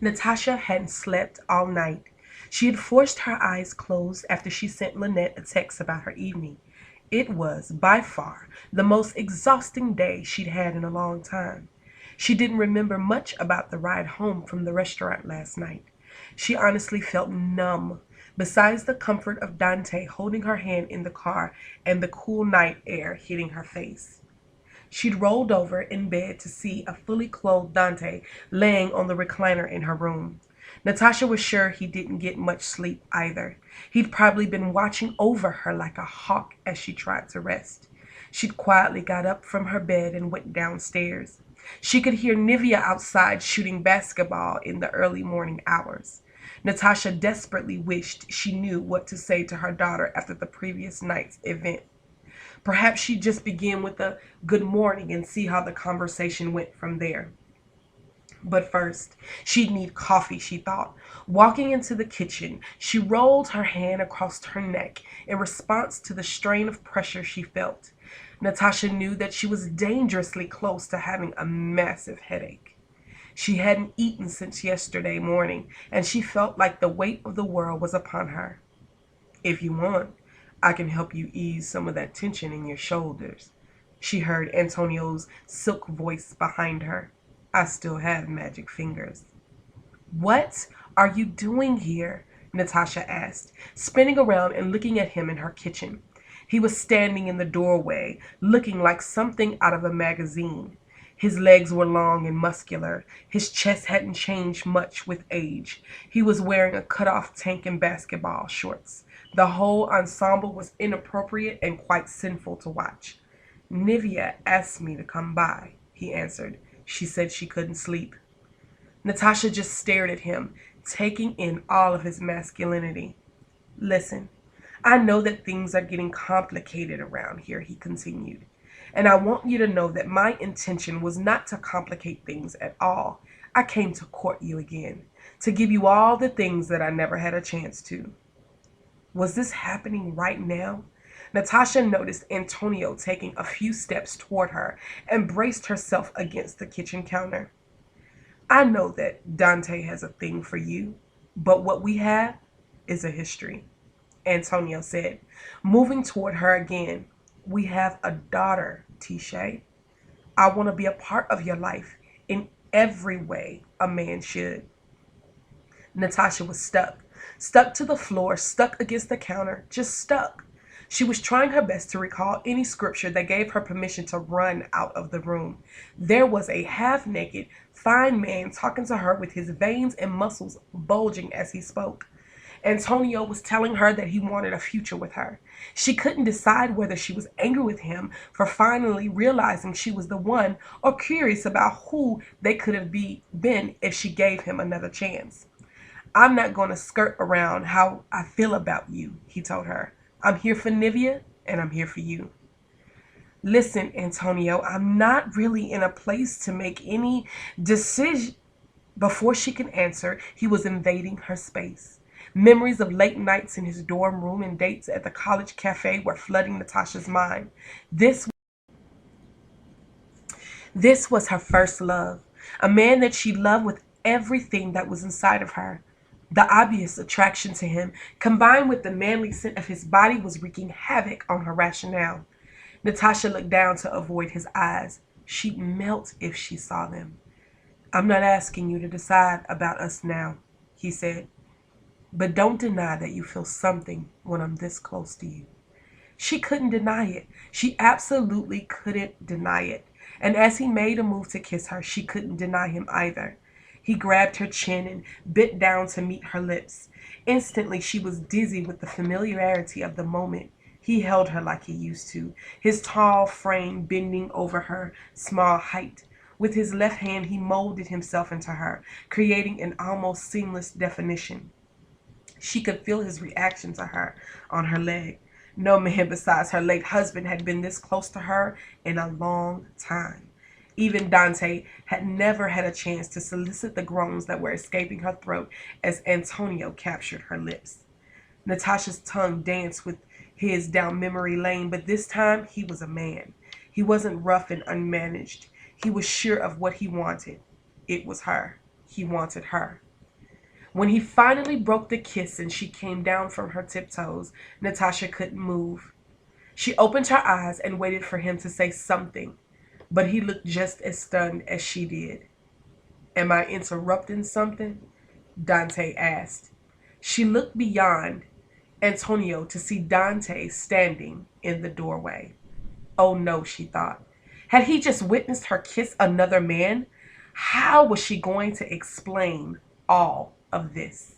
Natasha hadn't slept all night. She had forced her eyes closed after she sent Lynette a text about her evening. It was, by far, the most exhausting day she'd had in a long time. She didn't remember much about the ride home from the restaurant last night. She honestly felt numb, besides the comfort of Donte holding her hand in the car and the cool night air hitting her face. She'd rolled over in bed to see a fully clothed Donte laying on the recliner in her room. Natasha was sure he didn't get much sleep either. He'd probably been watching over her like a hawk as she tried to rest. She'd quietly got up from her bed and went downstairs. She could hear Nivea outside shooting basketball in the early morning hours. Natasha desperately wished she knew what to say to her daughter after the previous night's event. Perhaps she'd just begin with a good morning and see how the conversation went from there. But first, she'd need coffee, she thought. Walking into the kitchen, she rolled her hand across her neck in response to the strain of pressure she felt. Natasha knew that she was dangerously close to having a massive headache. She hadn't eaten since yesterday morning, and she felt like the weight of the world was upon her. "If you want, I can help you ease some of that tension in your shoulders," she heard Antonio's silk voice behind her. "I still have magic fingers." "What are you doing here?" Natasha asked, spinning around and looking at him in her kitchen. He was standing in the doorway, looking like something out of a magazine. His legs were long and muscular. His chest hadn't changed much with age. He was wearing a cut-off tank and basketball shorts. The whole ensemble was inappropriate and quite sinful to watch. "Nivea asked me to come by," he answered. "She said she couldn't sleep." Natasha just stared at him, taking in all of his masculinity. "Listen, I know that things are getting complicated around here," he continued. "And I want you to know that my intention was not to complicate things at all. I came to court you again, to give you all the things that I never had a chance to." Was this happening right now? Natasha noticed Antonio taking a few steps toward her and braced herself against the kitchen counter. "I know that Donte has a thing for you, but what we have is a history," Antonio said, moving toward her again. "We have a daughter, Tisha. I want to be a part of your life in every way a man should." Natasha was stuck to the floor, stuck against the counter, just stuck. She was trying her best to recall any scripture that gave her permission to run out of the room. There was a half-naked, fine man talking to her with his veins and muscles bulging as he spoke. Antonio was telling her that he wanted a future with her. She couldn't decide whether she was angry with him for finally realizing she was the one or curious about who they could have been if she gave him another chance. "I'm not going to skirt around how I feel about you," he told her. "I'm here for Nivea, and I'm here for you." "Listen, Antonio, I'm not really in a place to make any decision." Before she could answer, he was invading her space. Memories of late nights in his dorm room and dates at the college cafe were flooding Natasha's mind. This was her first love, a man that she loved with everything that was inside of her. The obvious attraction to him, combined with the manly scent of his body, was wreaking havoc on her rationale. Natasha looked down to avoid his eyes. She'd melt if she saw them. "I'm not asking you to decide about us now," he said. "But don't deny that you feel something when I'm this close to you." She couldn't deny it. She absolutely couldn't deny it. And as he made a move to kiss her, she couldn't deny him either. He grabbed her chin and bent down to meet her lips. Instantly, she was dizzy with the familiarity of the moment. He held her like he used to, his tall frame bending over her small height. With his left hand, he molded himself into her, creating an almost seamless definition. She could feel his reaction to her on her leg. No man besides her late husband had been this close to her in a long time. Even Donte had never had a chance to solicit the groans that were escaping her throat as Antonio captured her lips. Natasha's tongue danced with his down memory lane, but this time he was a man. He wasn't rough and unmanaged. He was sure of what he wanted. It was her. He wanted her. When he finally broke the kiss and she came down from her tiptoes, Natasha couldn't move. She opened her eyes and waited for him to say something, but he looked just as stunned as she did. "Am I interrupting something?" Donte asked. She looked beyond Antonio to see Donte standing in the doorway. Oh no, she thought. Had he just witnessed her kiss another man? How was she going to explain all of this?